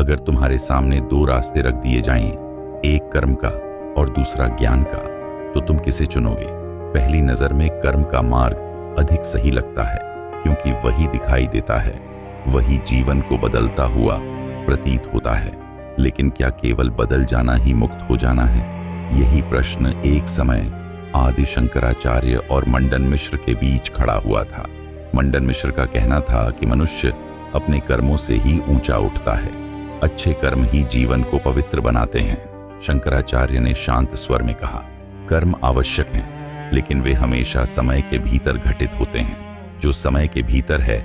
अगर तुम्हारे सामने दो रास्ते रख दिए जाएं, एक कर्म का और दूसरा ज्ञान का, तो तुम किसे चुनोगे? पहली नजर में कर्म का मार्ग अधिक सही लगता है, क्योंकि वही दिखाई देता है, वही जीवन को बदलता हुआ प्रतीत होता है। लेकिन क्या केवल बदल जाना ही मुक्त हो जाना है? यही प्रश्न एक समय आदि शंकराचार्य और मंडन मिश्र के बीच खड़ा हुआ था। मंडन मिश्र का कहना था कि मनुष्य अपने कर्मों से ही ऊंचा उठता है, अच्छे कर्म ही जीवन को पवित्र बनाते हैं। शंकराचार्य ने शांत स्वर में कहा, कर्म आवश्यक हैं, लेकिन वे हमेशा समय के भीतर घटित होते हैं। जो समय के भीतर है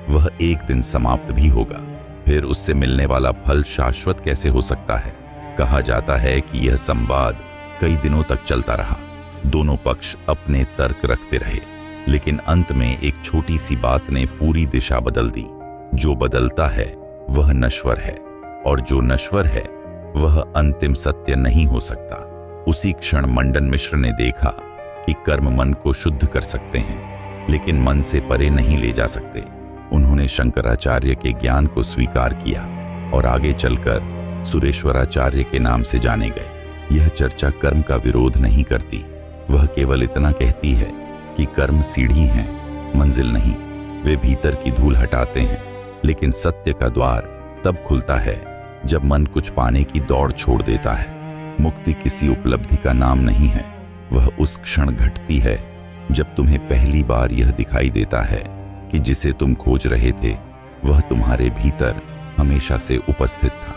वह एक दिन समाप्त भी होगा, फिर उससे मिलने वाला फल शाश्वत कैसे हो सकता है? कहा जाता है कि यह संवाद कई दिनों तक चलता रहा। दोनों पक्ष अपने तर्क रखते रहे, लेकिन अंत में एक छोटी सी बात ने पूरी दिशा बदल दी। जो बदलता है वह नश्वर है, और जो नश्वर है वह अंतिम सत्य नहीं हो सकता। उसी क्षण मंडन मिश्र ने देखा कि कर्म मन को शुद्ध कर सकते हैं, लेकिन मन से परे नहीं ले जा सकते। उन्होंने शंकराचार्य के ज्ञान को स्वीकार किया और आगे चलकर सुरेश्वराचार्य के नाम से जाने गए। यह चर्चा कर्म का विरोध नहीं करती, वह केवल इतना कहती है कि कर्म सीढ़ी हैं, मंजिल नहीं। वे भीतर की धूल हटाते हैं, लेकिन सत्य का द्वार तब खुलता है जब मन कुछ पाने की दौड़ छोड़ देता है। मुक्ति किसी उपलब्धि का नाम नहीं है, वह उस क्षण घटती है जब तुम्हें पहली बार यह दिखाई देता है कि जिसे तुम खोज रहे थे वह तुम्हारे भीतर हमेशा से उपस्थित था।